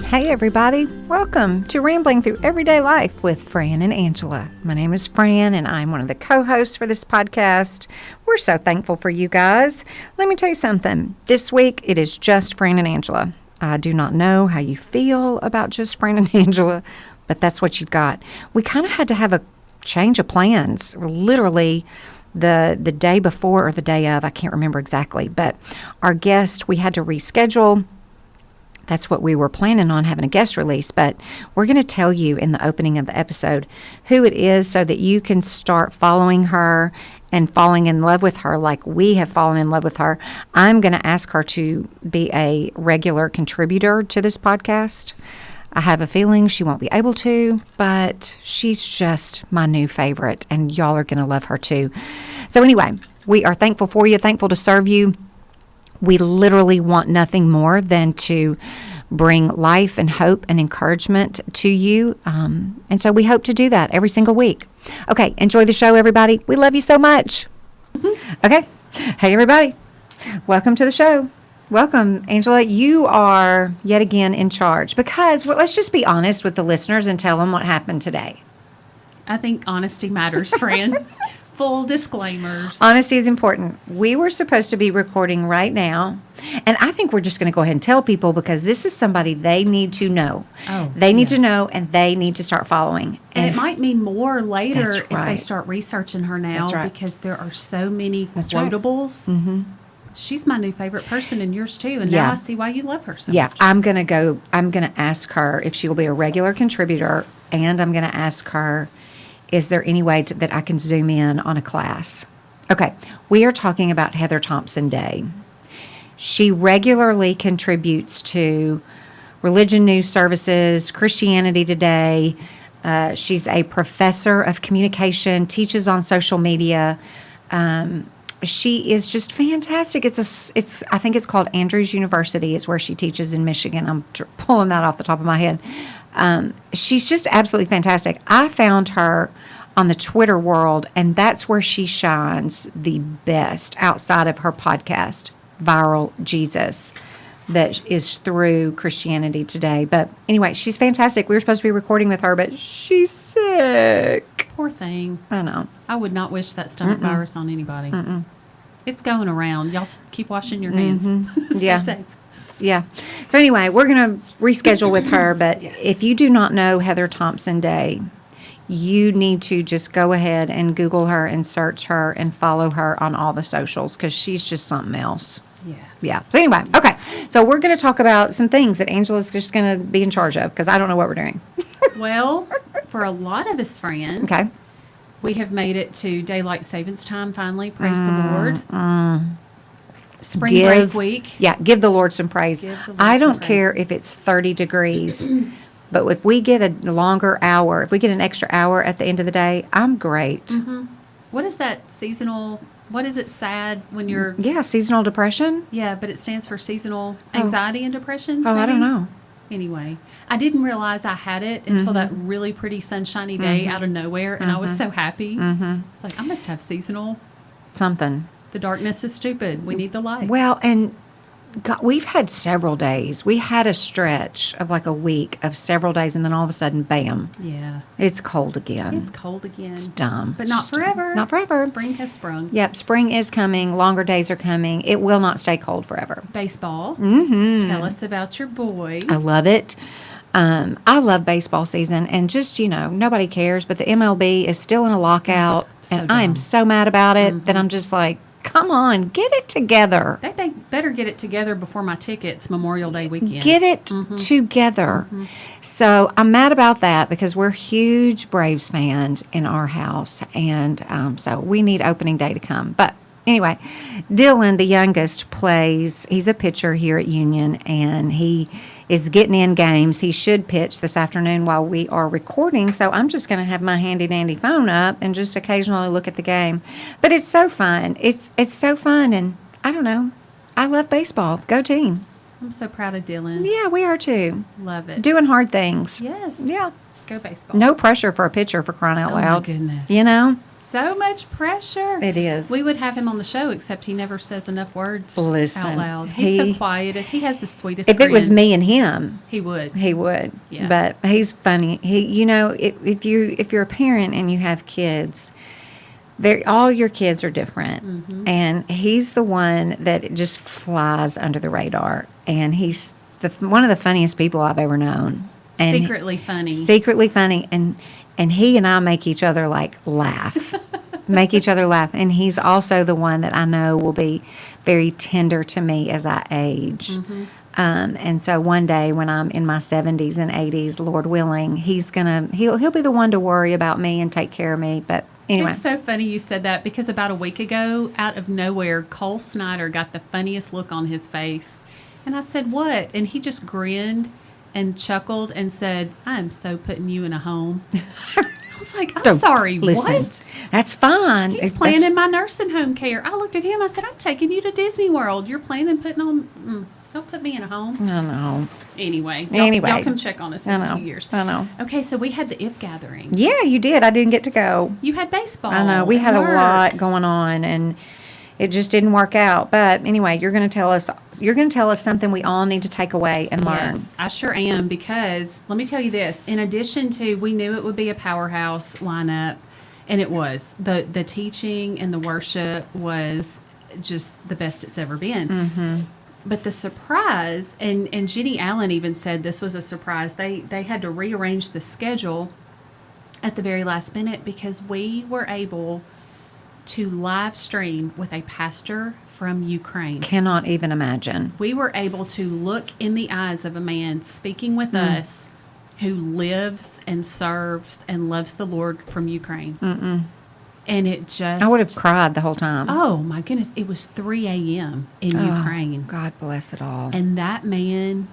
Hey everybody, welcome to Rambling Through Everyday Life with Fran and Angela. My name is Fran and I'm one of the co-hosts for this podcast. We're so thankful for you guys. Let me tell you something. This week it is just Fran and Angela. I do not know how you feel about just Fran and Angela, but that's what you've got. We kind of had to have a change of plans, literally the day before or the day of, I can't remember exactly, but our guest, we had to reschedule. That's what we were planning on, having a guest release, but we're going to tell you in the opening of the episode who it is so that you can start following her and falling in love with her like we have fallen in love with her. I'm going to ask her to be a regular contributor to this podcast. I have a feeling she won't be able to, but she's just my new favorite, and y'all are going to love her too. So anyway, we are thankful for you, thankful to serve you. We literally want nothing more than to bring life and hope and encouragement to you. And so we hope to do that every single week. Okay, enjoy the show, everybody. We love you so much. Okay. Hey, everybody. Welcome to the show. Welcome, Angela. You are yet again in charge because let's just be honest with the listeners and tell them what happened today. I think honesty matters, Fran. Full disclaimers. Honesty is important. We were supposed to be recording right now, and I think we're just going to go ahead and tell people because this is somebody they need to know. They need to know, and they need to start following. And it might mean more later if right. they start researching her now because there are so many quotables. Right. Mm-hmm. She's my new favorite person and yours too, and now I see why you love her so much. I'm going to ask her if she will be a regular contributor, and I'm going to ask her, is there any way that I can zoom in on a class? Okay, we are talking about Heather Thompson Day. She regularly contributes to Religion News Services, Christianity Today. She's a professor of communication, teaches on social media. She is just fantastic. I think it's called Andrews University is where she teaches in Michigan. I'm pulling that off the top of my head. She's just absolutely fantastic. I found her on the Twitter world, and that's where she shines the best outside of her podcast, Viral Jesus, that is through Christianity Today. But anyway, she's fantastic. We were supposed to be recording with her, but she's sick. Poor thing. I know. I would not wish that stomach virus on anybody. It's going around. Y'all keep washing your hands. Stay safe. Yeah. So anyway, we're going to reschedule with her, but if you do not know Heather Thompson Day, you need to just go ahead and Google her and search her and follow her on all the socials because she's just something else. Yeah. So anyway, okay. So we're going to talk about some things that Angela's just going to be in charge of because I don't know what we're doing. Well, for a lot of us, Fran, we have made it to daylight savings time finally. Praise the Lord. Spring break week. Yeah, give the Lord some praise. I don't care if it's 30 degrees, but if we get a longer hour, if we get an extra hour at the end of the day, I'm great. Mm-hmm. What is that seasonal, what is it, sad when you're... Yeah, seasonal depression. Yeah, but it stands for seasonal anxiety and depression. Oh, maybe? I don't know. Anyway, I didn't realize I had it until that really pretty sunshiny day out of nowhere, and I was so happy. It's like, I must have seasonal... something. The darkness is stupid. We need the light. Well, and God, we've had several days. We had a stretch of like a week of several days, and then all of a sudden, bam. Yeah. It's cold again. It's dumb. But not forever. Not forever. Spring has sprung. Yep, spring is coming. Longer days are coming. It will not stay cold forever. Baseball. Tell us about your boy. I love it. I love baseball season, and just, nobody cares, but the MLB is still in a lockout, and I am so mad about it that I'm just like, come on, get it together. They better get it together before my tickets Memorial Day weekend. Get it together. So I'm mad about that because we're huge Braves fans in our house, and so we need opening day to come. But anyway, Dylan, the youngest, plays. He's a pitcher here at Union, and he is getting in games. He should pitch this afternoon while we are recording, so I'm just going to have my handy-dandy phone up and just occasionally look at the game. But it's so fun. It's so fun, and I don't know. I love baseball. Go team. I'm so proud of Dylan. Yeah, we are too. Love it. Doing hard things. Yes. Yeah. Go baseball. No pressure for a pitcher, for crying out loud. Oh, my goodness. You know? so much pressure. It is. We would have him on the show, except he never says enough words out loud. He, He's the quietest. He has the sweetest If grin. it was me and him, he would. He would. Yeah. But he's funny. If you're a parent and you have kids, all your kids are different. Mm-hmm. And he's the one that just flies under the radar. And he's one of the funniest people I've ever known. And secretly funny. And he and I make each other laugh. Make each other laugh. And he's also the one that I know will be very tender to me as I age. Mm-hmm. And so one day when I'm in my 70s and 80s, Lord willing, he'll be the one to worry about me and take care of me. But anyway. It's so funny you said that, because about a week ago, out of nowhere, Cole Snyder got the funniest look on his face. And I said, "What?" And he just grinned and chuckled and said, "I am so putting you in a home." I was like, "I'm sorry, listen, what?" That's fine. He's planning my nursing home care. I looked at him. I said, "I'm taking you to Disney World. You're planning putting on... don't put me in a home." I know. Anyway, y'all come check on us in a few years. I know. Okay, so we had the IF gathering. Yeah, you did. I didn't get to go. You had baseball. I know. We had a lot going on, and it just didn't work out. But anyway, you're going to tell us something we all need to take away and learn. Yes, I sure am, because let me tell you this. In addition to, we knew it would be a powerhouse lineup, and it was. The teaching and the worship was just the best it's ever been. Mm-hmm. But the surprise, and Jenny Allen even said this was a surprise, they had to rearrange the schedule at the very last minute, because we were able to live stream with a pastor from Ukraine. Cannot even imagine. We were able to look in the eyes of a man speaking with us who lives and serves and loves the Lord from Ukraine. Mm-mm. And it just... I would have cried the whole time. Oh, my goodness. It was 3 a.m. in Ukraine. God bless it all. And that man,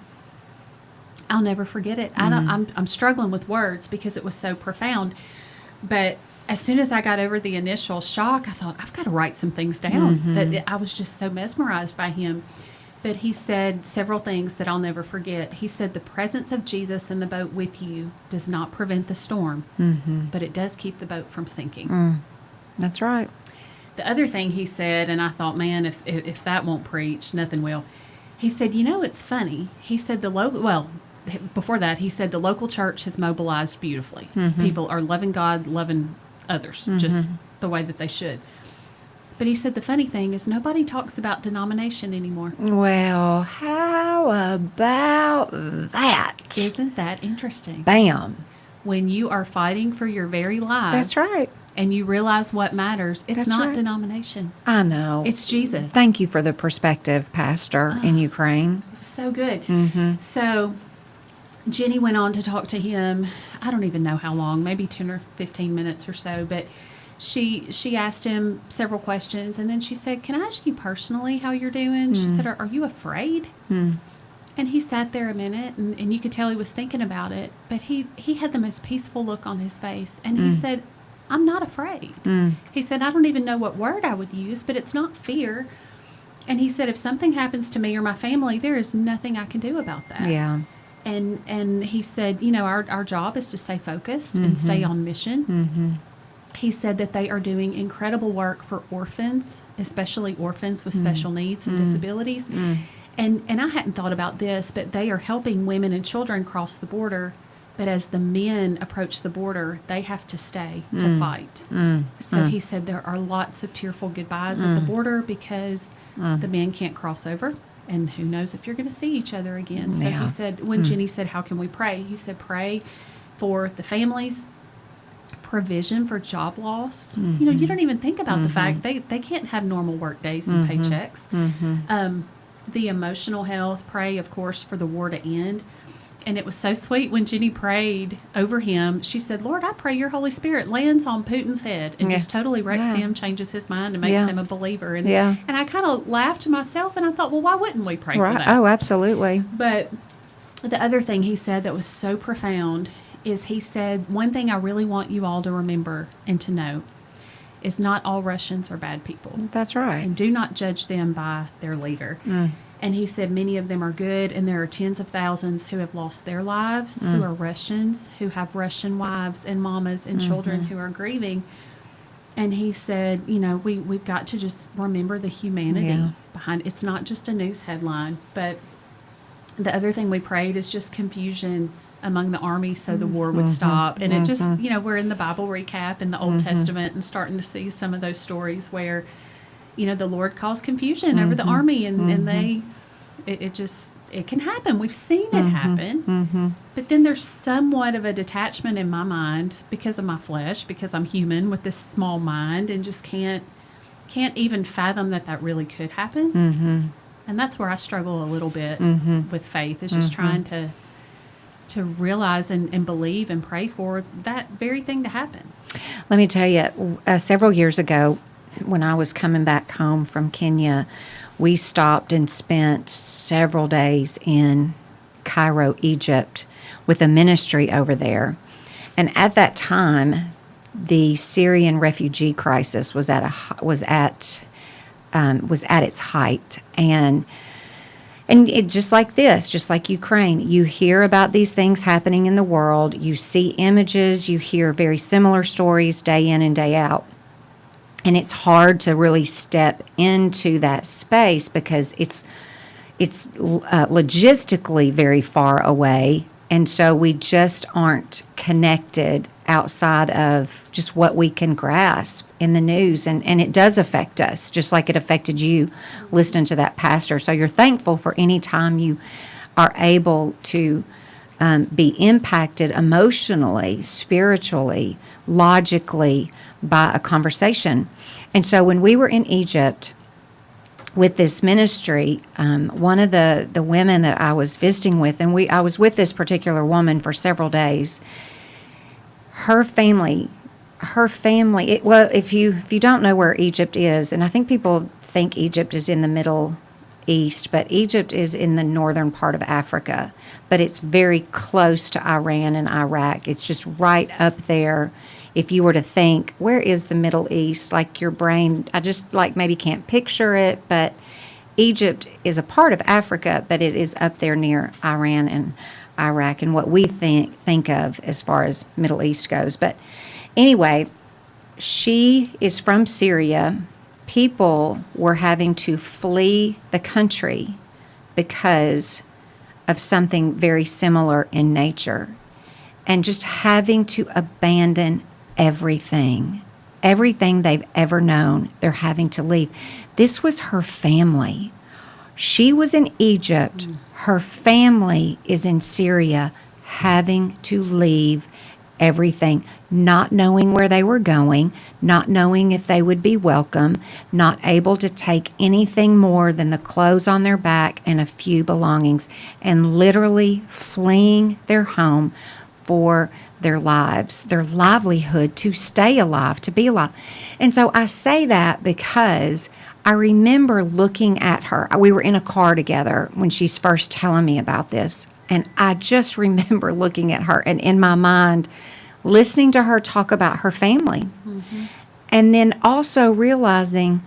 I'll never forget it. I'm struggling with words because it was so profound. But as soon as I got over the initial shock, I thought, I've got to write some things down. That I was just so mesmerized by him. But he said several things that I'll never forget. He said, the presence of Jesus in the boat with you does not prevent the storm, but it does keep the boat from sinking. That's right. The other thing he said, and I thought, man, if that won't preach, nothing will. He said, it's funny. He said before that, he said the local church has mobilized beautifully. People are loving God, loving others, just the way that they should. But he said the funny thing is nobody talks about denomination anymore. Well, how about that? Isn't that interesting? Bam. When you are fighting for your very lives. That's right. And you realize what matters. It's That's not right. denomination. I know. It's Jesus. Thank you for the perspective, Pastor, in Ukraine. It was so good. So Jenny went on to talk to him, I don't even know how long, maybe 10 or 15 minutes or so, but she asked him several questions, and then she said, "Can I ask you personally how you're doing?" She said, "Are you afraid?" And he sat there a minute, and you could tell he was thinking about it, but he had the most peaceful look on his face, and he said, "I'm not afraid." He said, "I don't even know what word I would use, but it's not fear." And he said, "If something happens to me or my family, there is nothing I can do about that." Yeah. And he said, our job is to stay focused and stay on mission. He said that they are doing incredible work for orphans, especially orphans with special needs and disabilities. And I hadn't thought about this, but they are helping women and children cross the border. But as the men approach the border, they have to stay to fight. So he said there are lots of tearful goodbyes at the border because the men can't cross over. And who knows if you're going to see each other again. So he said, when Jenny said, "How can we pray?" He said, "Pray for the families, provision for job loss." You don't even think about the fact they can't have normal work days and paychecks. The emotional health, pray, of course, for the war to end. And it was so sweet when Jenny prayed over him. She said, "Lord, I pray your Holy Spirit lands on Putin's head and just totally wrecks him, changes his mind, and makes him a believer." And I kind of laughed to myself, and I thought, well, why wouldn't we pray for that? Oh, absolutely. But the other thing he said that was so profound is he said, "One thing I really want you all to remember and to know is not all Russians are bad people. That's right. And do not judge them by their leader." And he said many of them are good, and there are tens of thousands who have lost their lives, who are Russians, who have Russian wives and mamas and children who are grieving. And he said, we've got to just remember the humanity behind it. It's not just a news headline. But the other thing we prayed is just confusion among the army so the war would stop. And it just, we're in the Bible recap in the Old Testament and starting to see some of those stories where, the Lord caused confusion over the army and it can happen. We've seen it happen. But then there's somewhat of a detachment in my mind because of my flesh, because I'm human with this small mind and just can't even fathom that really could happen. And that's where I struggle a little bit with faith, is just trying to realize and believe and pray for that very thing to happen. Let me tell you, several years ago, when I was coming back home from Kenya, we stopped and spent several days in Cairo, Egypt, with a ministry over there. And at that time, the Syrian refugee crisis was at its height, and it just like Ukraine, you hear about these things happening in the world. You see images, you hear very similar stories day in and day out. And it's hard to really step into that space because it's logistically very far away. And so we just aren't connected outside of just what we can grasp in the news. And it does affect us, just like it affected you listening to that pastor. So you're thankful for any time you are able to be impacted emotionally, spiritually, logically by a conversation. And so when we were in Egypt with this ministry, one of the women that I was visiting with, and I was with this particular woman for several days. Her family. If you don't know where Egypt is, and I think people think Egypt is in the Middle East, but Egypt is in the northern part of Africa. But it's very close to Iran and Iraq. It's just right up there. If you were to think, where is the Middle East? Like your brain, I just maybe can't picture it, but Egypt is a part of Africa, but it is up there near Iran and Iraq and what we think of as far as Middle East goes. But anyway, she is from Syria. People were having to flee the country because of something very similar in nature, and just having to abandon everything they've ever known. They're having to leave. This was her family. She was in Egypt. Her family is in Syria, having to leave everything, not knowing where they were going, not knowing if they would be welcome, not able to take anything more than the clothes on their back and a few belongings, and literally fleeing their home for their lives, their livelihood, to stay alive, to be alive. And so I say that because I remember looking at her. We were in a car together when she's first telling me about this. And I just remember looking at her and in my mind, listening to her talk about her family. And then also realizing,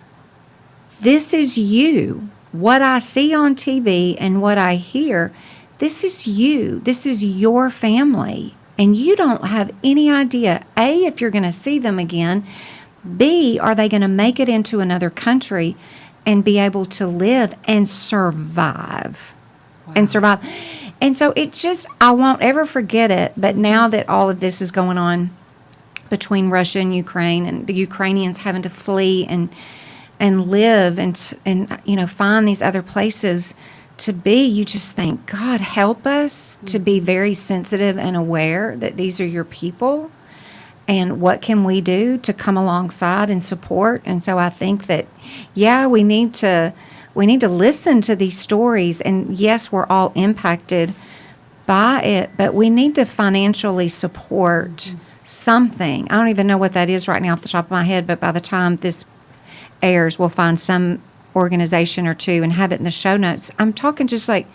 this is you. What I see on TV and what I hear, this is you. This is your family. And you don't have any idea, A, if you're going to see them again, B, are they going to make it into another country and be able to live and survive? Wow. And survive. And so it just, I won't ever forget it. But now that all of this is going on between Russia and Ukraine, and the Ukrainians having to flee and live and find these other places to be, you just think, God, help us to be very sensitive and aware that these are your people, and what can we do to come alongside and support. And so I think that, we need to listen to these stories, and yes, we're all impacted by it, but we need to financially support something. I don't even know what that is right now off the top of my head, but by the time this airs, we'll find some organization or two and have it in the show notes. I'm talking just like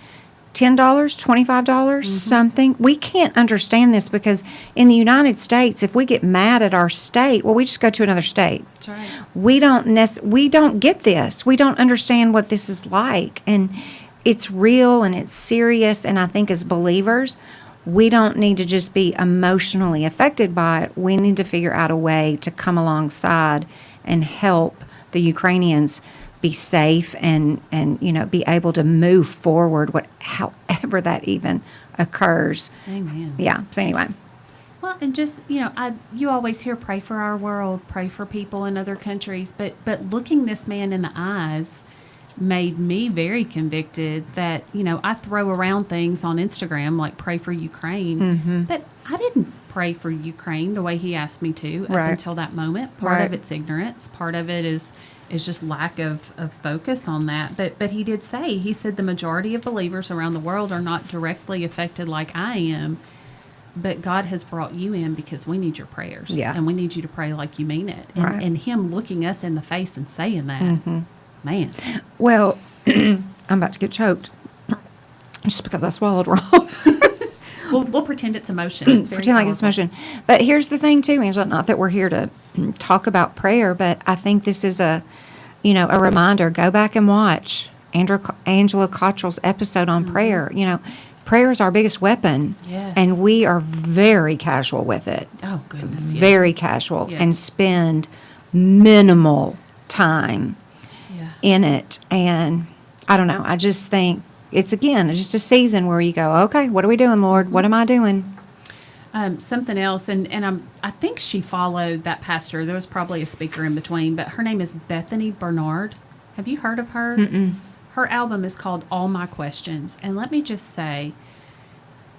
$10, $25, something. We can't understand this because in the United States, if we get mad at our state, we just go to another state. That's right. We don't get this. We don't understand what this is like, and it's real and it's serious. And I think as believers, we don't need to just be emotionally affected by it. We need to figure out a way to come alongside and help the Ukrainians be safe and be able to move forward, however that even occurs. Amen. Yeah. So anyway. Well, and just, you always hear pray for our world, pray for people in other countries, but looking this man in the eyes made me very convicted that, I throw around things on Instagram like pray for Ukraine, but I didn't pray for Ukraine the way he asked me to up until that moment. Part of it's ignorance. Part of it is just lack of focus on that. But he did say, he said the majority of believers around the world are not directly affected like I am, but God has brought you in because we need your prayers. Yeah. And we need you to pray like you mean it. And him looking us in the face and saying that, man. Well, I'm about to get choked just because I swallowed wrong. We'll pretend it's emotion. It's very pretend like it's emotion. But here's the thing, too, Angela, not that we're here to talk about prayer, but I think this is a reminder. Go back and watch Angela Cottrell's episode on prayer. Prayer is our biggest weapon. Yes. And we are very casual with it. Oh, goodness, yes. Very casual. Yes. And spend minimal time in it. And I don't know. I just think it's just a season where you go, okay, what are we doing, Lord? What am I doing? Something else, and I think she followed that pastor. There was probably a speaker in between, but her name is Bethany Bernard. Have you heard of her? Mm-mm. Her album is called All My Questions, and let me just say,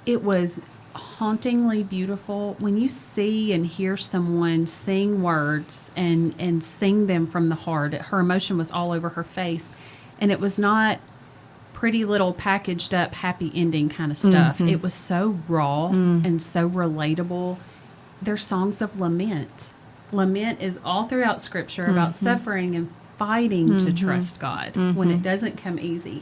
it was hauntingly beautiful when you see and hear someone sing words and sing them from the heart. Her emotion was all over her face, and it was not pretty little packaged up happy ending kind of stuff. It was so raw and so relatable. They're songs of lament. Lament is all throughout Scripture about suffering and fighting to trust God when it doesn't come easy.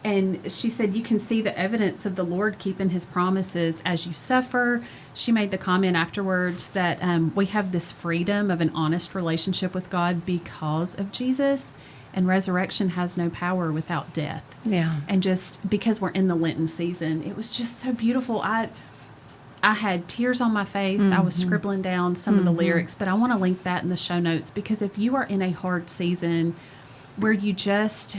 And she said, you can see the evidence of the Lord keeping his promises as you suffer. She made the comment afterwards that we have this freedom of an honest relationship with God because of Jesus. And resurrection has no power without death. Yeah. And just because we're in the Lenten season, it was just so beautiful. I had tears on my face. I was scribbling down some of the lyrics, but I want to link that in the show notes because if you are in a hard season where you just,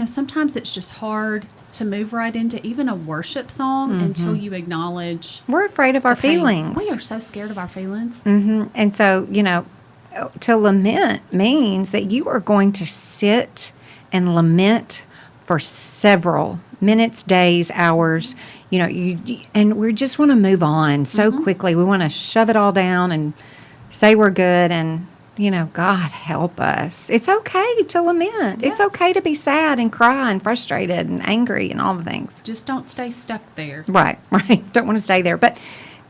sometimes it's just hard to move right into even a worship song until you acknowledge. We're afraid of our feelings. We are so scared of our feelings. And so, to lament means that you are going to sit and lament for several minutes, days, hours, and we just want to move on so quickly. We want to shove it all down and say we're good and, God help us. It's okay to lament. Yeah. It's okay to be sad and cry and frustrated and angry and all the things. Just don't stay stuck there. Right. Don't want to stay there. But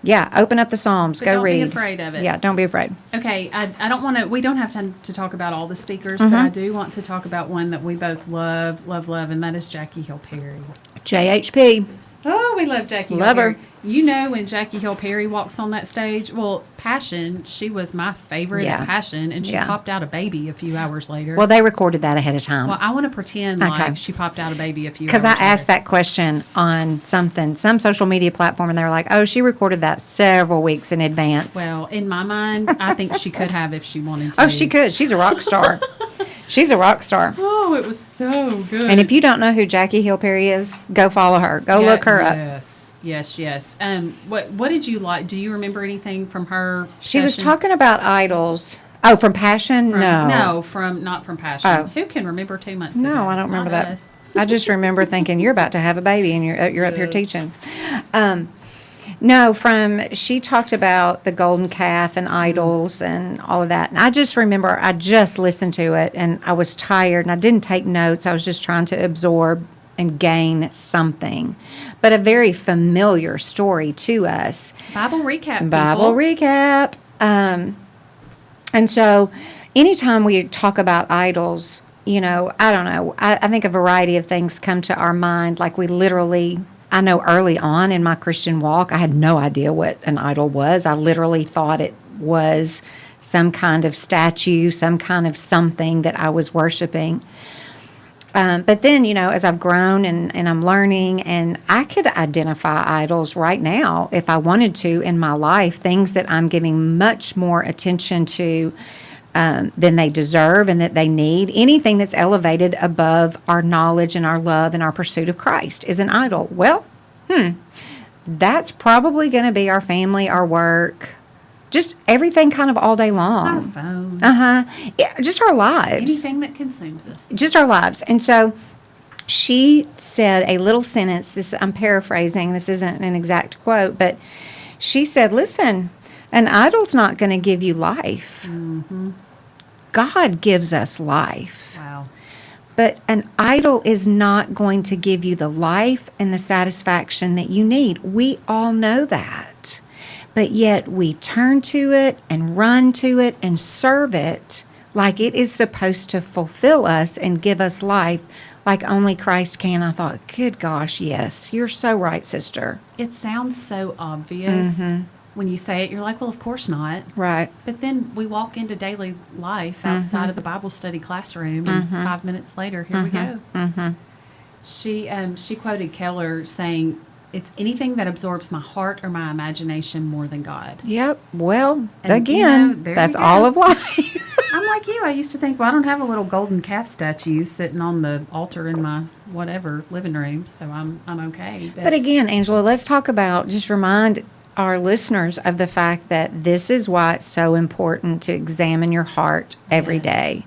yeah, open up the Psalms. Go read. Don't be afraid of it. Yeah, don't be afraid. Okay, I don't want to, we don't have time to talk about all the speakers, but I do want to talk about one that we both love, and that is Jackie Hill Perry. JHP. Oh, we love Jackie Hill Perry. When Jackie Hill Perry walks on that stage, Passion, she was my favorite at Passion, and she popped out a baby a few hours later. Well, they recorded that ahead of time. Well, I want to pretend like she popped out a baby a few hours later. Because I asked that question on some social media platform, and they were like, oh, she recorded that several weeks in advance. Well, in my mind, I think she could have if she wanted to. Oh, she could. She's a rock star. She's a rock star. Oh, it was so good. And if you don't know who Jackie Hill Perry is, go follow her. Go look her up. Yes. What did you like? Do you remember anything from her She was talking about idols. Oh, from Passion? No, not from Passion. Oh. Who can remember 2 months ago? No, I don't remember that. I just remember thinking, you're about to have a baby and you're up here teaching. No, she talked about the golden calf and idols and all of that. And I just remember I just listened to it and I was tired and I didn't take notes. I was just trying to absorb and gain something. But a very familiar story to us. Bible recap. And so anytime we talk about idols, I don't know. I think a variety of things come to our mind. Like I know early on in my Christian walk, I had no idea what an idol was. I literally thought it was some kind of statue, some kind of something that I was worshiping. But then, as I've grown and I'm learning, and I could identify idols right now if I wanted to in my life, things that I'm giving much more attention to than they deserve and that they need. Anything that's elevated above our knowledge and our love and our pursuit of Christ is an idol. Well, that's probably going to be our family, our work, just everything kind of all day long. Our phones. Yeah, just our lives. Anything that consumes us. Just our lives. And so she said a little sentence. I'm paraphrasing. This isn't an exact quote, but she said, listen, an idol's not going to give you life. Mm-hmm. God gives us life. Wow. But an idol is not going to give you the life and the satisfaction that you need. We all know that. But yet we turn to it and run to it and serve it like it is supposed to fulfill us and give us life like only Christ can. I thought, good gosh, yes, you're so right, sister. It sounds so obvious. When you say it, you're like, well, of course not. Right. But then we walk into daily life outside of the Bible study classroom, and 5 minutes later, here we go. She quoted Keller saying, it's anything that absorbs my heart or my imagination more than God. Yep. Well, And, again, that's all of life. I'm like you. I used to think, well, I don't have a little golden calf statue sitting on the altar in my whatever living room, so I'm okay. But again, Angela, let's talk about, just remind our listeners of the fact that this is why it's so important to examine your heart every day,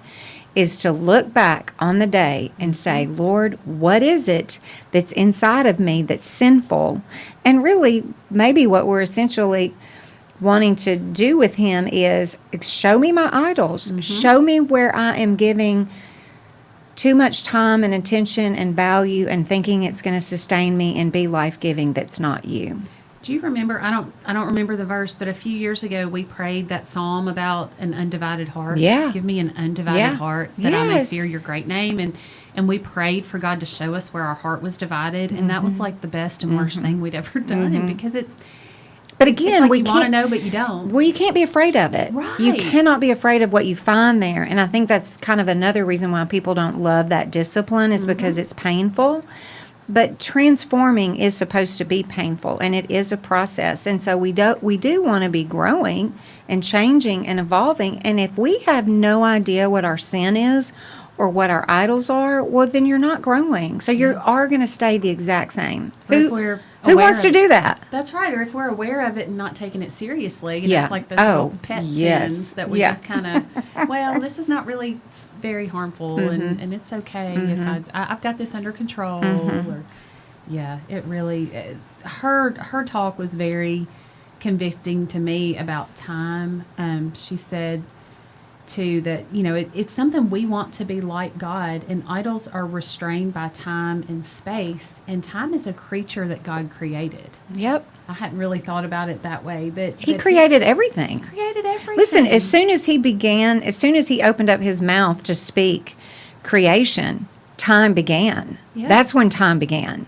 is to look back on the day and say, Lord, what is it that's inside of me that's sinful? And really, maybe what we're essentially wanting to do with him is show me my idols. Show me where I am giving too much time and attention and value and thinking it's going to sustain me and be life-giving that's not you. Do you remember, I don't remember the verse, but a few years ago we prayed that psalm about an undivided heart. Yeah. Give me an undivided heart that I may Yes. fear your great name. And we prayed for God to show us where our heart was divided. And that was like the best and worst thing we'd ever done. And because But again, like we you want to can't know, but you don't. Well, you can't be afraid of it. Right. You cannot be afraid of what you find there. And I think that's kind of another reason why people don't love that discipline is because it's painful. But transforming is supposed to be painful, and it is a process. And so we do want to be growing and changing and evolving. And if we have no idea what our sin is or what our idols are, well, then you're not growing. So you are going to stay the exact same. Who wants to do that? That's right. Or if we're aware of it and not taking it seriously, and Yeah. it's like those Oh, little pet yes. sins that we Yeah. just kind of, well, this is not really very harmful, and it's okay if I've got this under control. Or it really, her talk was very convicting to me about time. She said too that it's something we want to be like God, and idols are restrained by time and space, and time is a creature that God created. Yep. I hadn't really thought about it that way, but He created everything. created everything. Listen, as soon as he opened up his mouth to speak creation, time began. Yeah. That's when time began.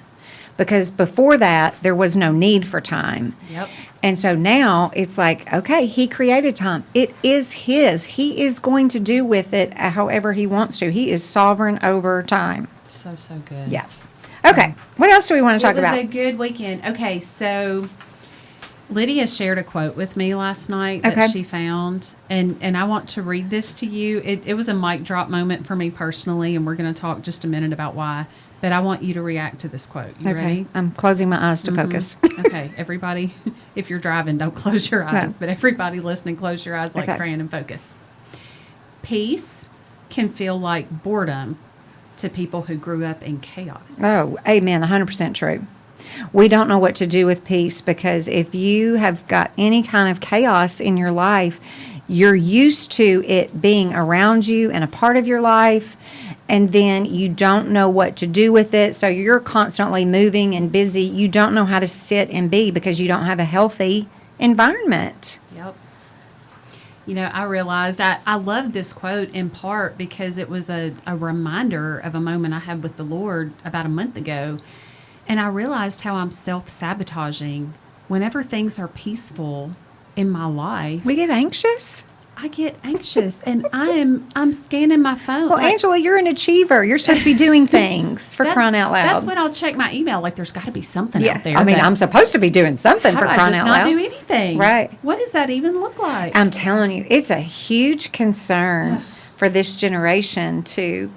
Because before that, there was no need for time. Yep. And so now it's like, okay, he created time. It is his. He is going to do with it however he wants to. He is sovereign over time. So good. Yeah. Okay. What else do we want to talk about? It was a good weekend. Okay, so Lydia shared a quote with me last night that she found, and I want to read this to you. It was a mic drop moment for me personally, and we're going to talk just a minute about why. But I want you to react to this quote. You ready? I'm closing my eyes to focus. Okay, everybody, if you're driving, don't close your eyes. No. But everybody listening, close your eyes like Fran and focus. Peace can feel like boredom to people who grew up in chaos. Oh, amen. 100% true. We don't know what to do with peace because if you have got any kind of chaos in your life, you're used to it being around you and a part of your life, and then you don't know what to do with it. So you're constantly moving and busy. You don't know how to sit and be because you don't have a healthy environment. Yep. I realized I love this quote in part because it was a reminder of a moment I had with the Lord about a month ago. And I realized how I'm self-sabotaging whenever things are peaceful in my life. We get anxious. I get anxious, and I'm scanning my phone. Well, Angela, you're an achiever. You're supposed to be doing things for crying out loud. That's when I'll check my email. Like, there's got to be something out there. I mean, I'm supposed to be doing something for crying out loud. How do I just not do anything? Right. What does that even look like? I'm telling you, it's a huge concern for this generation to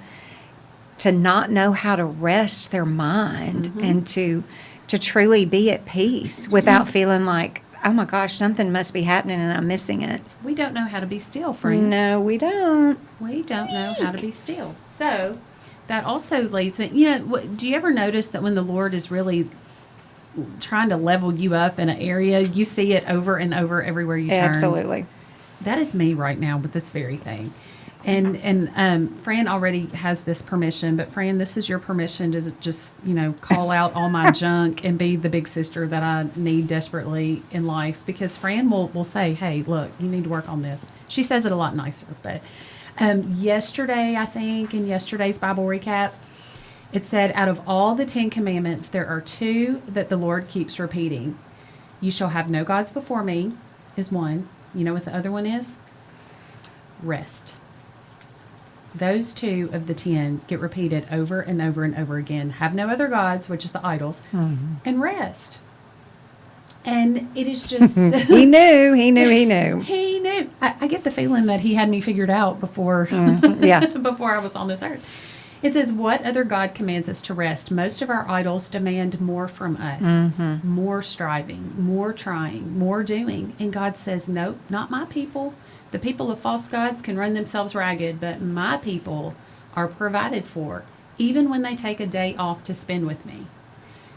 not know how to rest their mind and to truly be at peace without feeling like, oh my gosh, something must be happening and I'm missing it. We don't know how to be still, friend. No, we don't. We don't know how to be still. So that also leads me, you know, do you ever notice that when the Lord is really trying to level you up in an area, you see it over and over everywhere you turn? Absolutely. That is me right now with this very thing. And Fran already has this permission, but Fran, this is your permission to just, you know, call out all my junk and be the big sister that I need desperately in life. Because Fran will say, hey, look, you need to work on this. She says it a lot nicer. But yesterday, I think, in yesterday's Bible recap, it said, out of all the 10 commandments, there are 2 that the Lord keeps repeating. You shall have no gods before me is one. You know what the other one is? Rest. Those 2 of the 10 get repeated over and over and over again. Have no other gods, which is the idols, and rest. And it is just... He knew. He knew. I get the feeling that he had me figured out before, before I was on this earth. It says, what other God commands us to rest? Most of our idols demand more from us, more striving, more trying, more doing. And God says, nope, not my people. The people of false gods can run themselves ragged, but my people are provided for, even when they take a day off to spend with me.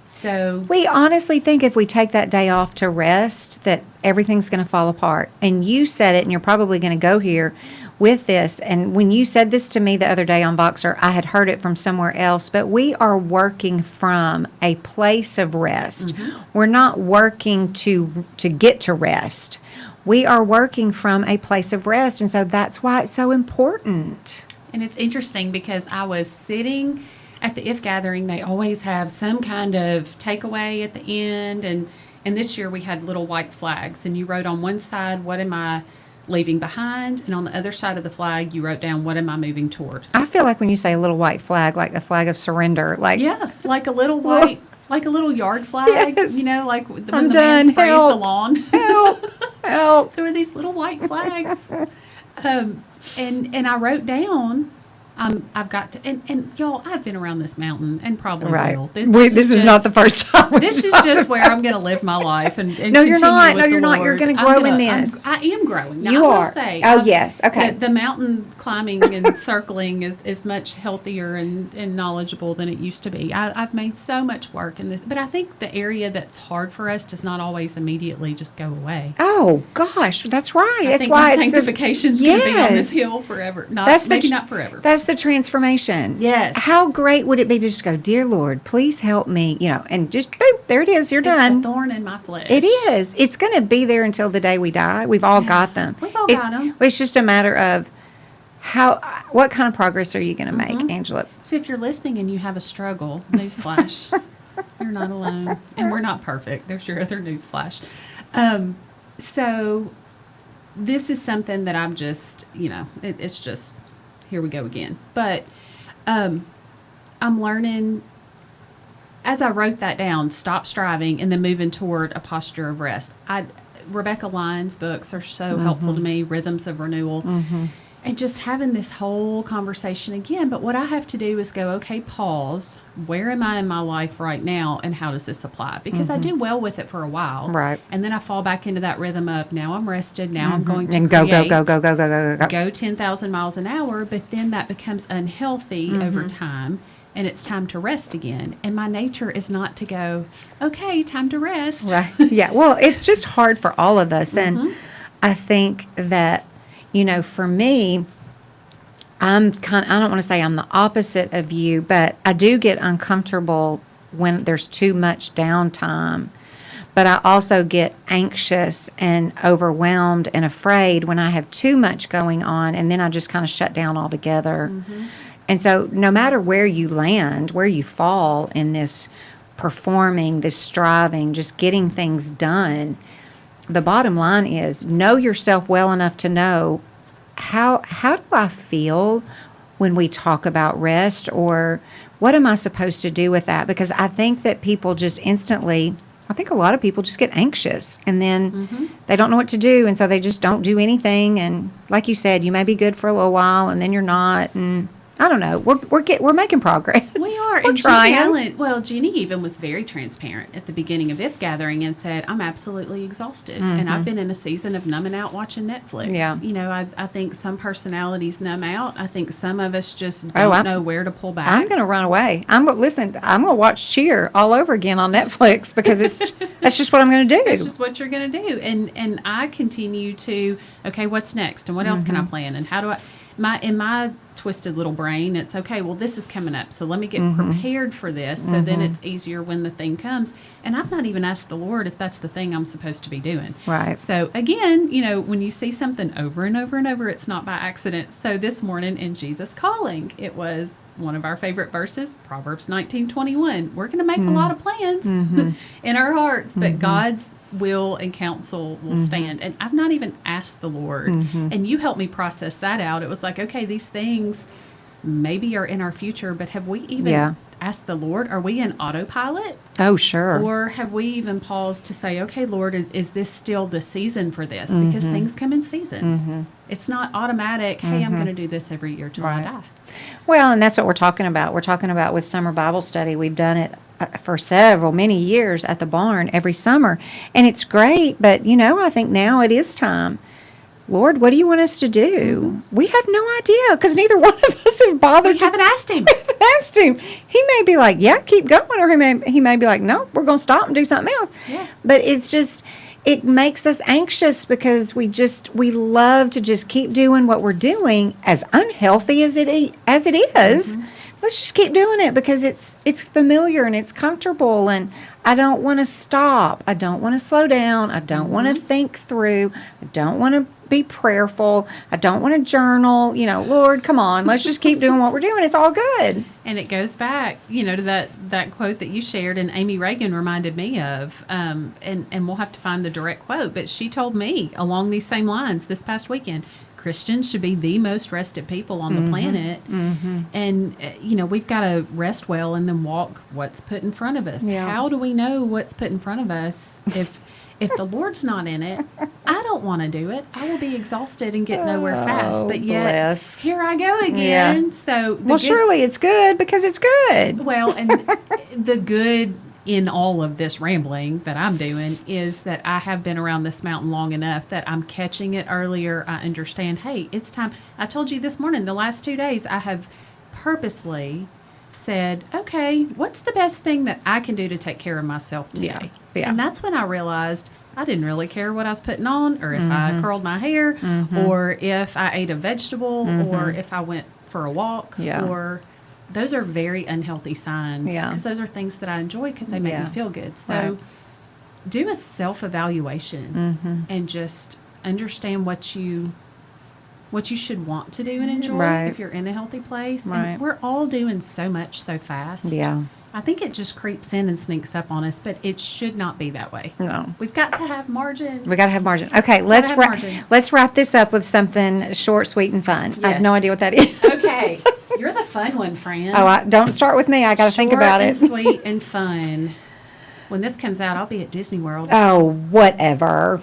So we honestly think if we take that day off to rest, that everything's going to fall apart. And you said it, and you're probably going to go here with this. And when you said this to me the other day on Voxer, I had heard it from somewhere else, but we are working from a place of rest. We're not working to get to rest. We are working from a place of rest, and so that's why it's so important. And it's interesting because I was sitting at the IF gathering. They always have some kind of takeaway at the end, and this year we had little white flags, and you wrote on one side, what am I leaving behind, and on the other side of the flag, you wrote down, what am I moving toward? I feel like when you say a little white flag, like the flag of surrender, like... Yeah, like a little white... Like a little yard flag, you know, like when the man sprays the lawn. Help. There were these little white flags. And I wrote down, I've got to, and y'all, I've been around this mountain and probably will. This is not the first time. This is just where I'm going to live my life. And no, you're not. No, you're not. You're going to grow in this. I am growing. Now, you are. Yes. Okay. The mountain climbing and circling is much healthier and knowledgeable than it used to be. I've made so much work in this, but I think the area that's hard for us does not always immediately just go away. Oh gosh, that's right. That's why sanctification's going to be on this hill forever. Maybe not forever. That's the transformation. Yes. How great would it be to just go, dear Lord, please help me, you know, and just boom, there it is, you're done. It's the thorn in my flesh. It is. It's going to be there until the day we die. We've all got them. We've all got them. It's just a matter of what kind of progress are you going to make, Angela? So if you're listening and you have a struggle, newsflash, you're not alone. And we're not perfect. There's your other newsflash. So this is something that I'm just, you know, it's just, here we go again. But I'm learning, as I wrote that down, stop striving and then moving toward a posture of rest. Rebecca Lyon's books are so helpful to me, Rhythms of Renewal. And just having this whole conversation again. But what I have to do is go, okay, pause. Where am I in my life right now, and how does this apply? Because I do well with it for a while. Right. And then I fall back into that rhythm of, now I'm rested, now I'm going to and go 10,000 miles an hour, but then that becomes unhealthy over time, and it's time to rest again. And my nature is not to go, okay, time to rest. Right. Yeah. Well, it's just hard for all of us. And I think that, you know, for me, I don't want to say I'm the opposite of you, but I do get uncomfortable when there's too much downtime. But I also get anxious and overwhelmed and afraid when I have too much going on, and then I just kind of shut down altogether. And so no matter where you land, where you fall in this performing, this striving, just getting things done, the bottom line is know yourself well enough to know how do I feel when we talk about rest, or what am I supposed to do with that? Because I think that people just instantly, I think a lot of people just get anxious, and then they don't know what to do, and so they just don't do anything. And like you said, you may be good for a little while, and then you're not. And I don't know. We're making progress. We are. We're and trying. Jeannie even was very transparent at the beginning of If Gathering and said, I'm absolutely exhausted. And I've been in a season of numbing out watching Netflix. Yeah. You know, I think some personalities numb out. I think some of us just don't know where to pull back. I'm going to run away. I'm going to watch Cheer all over again on Netflix, because that's just what I'm going to do. It's just what you're going to do. And I continue to, okay, what's next? And what else can I plan? And how do in my twisted little brain, it's okay, well, this is coming up, so let me get prepared for this, so then it's easier when the thing comes. And I've not even asked the Lord if that's the thing I'm supposed to be doing. Right. So again, you know, when you see something over and over and over, it's not by accident. So this morning in Jesus Calling, it was one of our favorite verses, Proverbs 19:21. We're going to make a lot of plans in our hearts, but God's will and counsel will stand. And I've not even asked the Lord. And you helped me process that out. It was like, okay, these things maybe are in our future, but have we even asked the Lord? Are we in autopilot? Oh, sure. Or have we even paused to say, okay, Lord, is this still the season for this? Because things come in seasons. It's not automatic, hey, I'm going to do this every year till I die. Well, and that's what we're talking about. We're talking about with Summer Bible Study. We've done it for many years at the barn every summer. And it's great, but, you know, I think now it is time. Lord, what do you want us to do? We have no idea, because neither one of us have bothered. We haven't asked him. Asked him. He may be like, yeah, keep going. Or he may be like, no, we're going to stop and do something else. Yeah. But it's just, it makes us anxious, because we love to just keep doing what we're doing, as unhealthy as it is. Let's just keep doing it, because it's familiar and it's comfortable, and I don't want to stop. I don't want to slow down. I don't want to think through. I don't want to be prayerful. I don't want to journal. You know, Lord, come on, let's just keep doing what we're doing. It's all good. And it goes back, you know, to that quote that you shared, and Amy Reagan reminded me of, and we'll have to find the direct quote, but she told me along these same lines this past weekend, Christians should be the most rested people on the planet. And, you know, we've got to rest well and then walk what's put in front of us. Yeah. How do we know what's put in front of us if the Lord's not in it? I don't want to do it. I will be exhausted and get nowhere fast. But yet, here I go again. Yeah. So surely it's good, because it's good. Well, and the good in all of this rambling that I'm doing is that I have been around this mountain long enough that I'm catching it earlier. I understand, hey, it's time. I told you this morning, the last 2 days, I have purposely said, okay, what's the best thing that I can do to take care of myself today? Yeah. And that's when I realized I didn't really care what I was putting on, or if I curled my hair, or if I ate a vegetable, or if I went for a walk, or those are very unhealthy signs, because those are things that I enjoy because they make me feel good. So do a self-evaluation and just understand what you should want to do and enjoy if you're in a healthy place. And we're all doing so much so fast. Yeah. I think it just creeps in and sneaks up on us, but it should not be that way. No. We've got to have margin. We got to have margin. Okay, let's wrap this up with something short, sweet, and fun. Yes. I have no idea what that is. Okay. You're the fun one, Fran. Don't start with me. I got to think about it. Short and sweet and fun. When this comes out, I'll be at Disney World. Oh, whatever.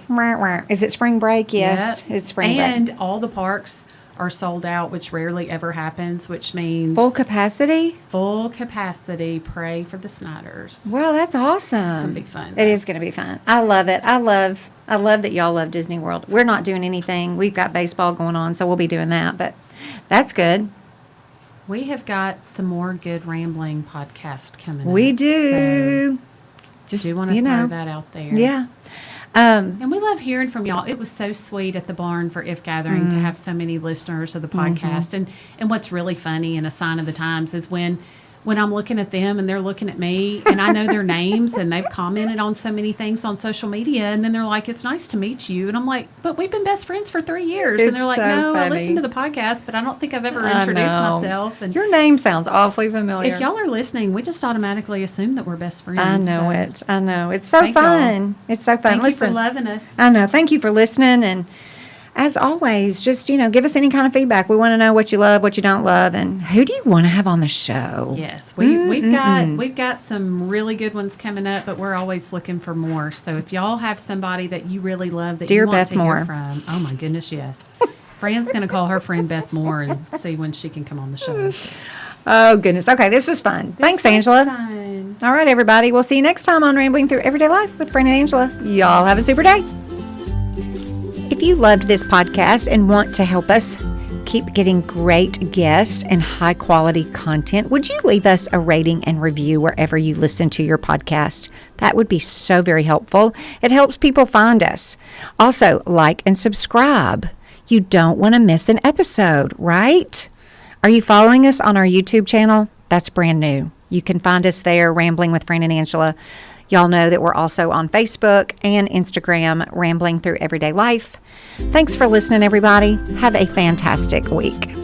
Is it spring break? Yes, Yep. it's spring break. And all the parks are sold out, which rarely ever happens, which means Full capacity? Full capacity. Pray for the Snyders. Well, that's awesome. It's going to be fun. It is going to be fun. I love it. I love that y'all love Disney World. We're not doing anything. We've got baseball going on, so we'll be doing that, but that's good. We have got some more good rambling podcast coming up. We do. So do want to throw that out there. Yeah. And we love hearing from y'all. It was so sweet at the barn for If Gathering to have so many listeners of the podcast. And what's really funny and a sign of the times is when I'm looking at them and they're looking at me and I know their names and they've commented on so many things on social media, and then they're like, it's nice to meet you. And I'm like, but we've been best friends for 3 years. And they're like, no, I listened to the podcast, but I don't think I've ever introduced myself. And your name sounds awfully familiar. if y'all are listening, we just automatically assume that we're best friends. I know it. I know. It's so fun. It's so fun. Thank you for loving us. I know. Thank you for listening. And as always, just, give us any kind of feedback. We want to know what you love, what you don't love, and who do you want to have on the show? Yes, we've got some really good ones coming up, but we're always looking for more. So if y'all have somebody that you really love that Dear you want Beth to Moore. hear from, oh my goodness, yes. Fran's going to call her friend Beth Moore and see when she can come on the show. Oh, goodness. Okay, this was fun. Thanks, Angela. Fun. All right, everybody. We'll see you next time on Rambling Through Everyday Life with Fran and Angela. Y'all have a super day. If you loved this podcast and want to help us keep getting great guests and high-quality content, would you leave us a rating and review wherever you listen to your podcast? That would be so very helpful. It helps people find us. Also, like and subscribe. You don't want to miss an episode, right? Are you following us on our YouTube channel? That's brand new. You can find us there, Rambling with Fran and Angela. Y'all know that we're also on Facebook and Instagram, Rambling Through Everyday Life. Thanks for listening, everybody. Have a fantastic week.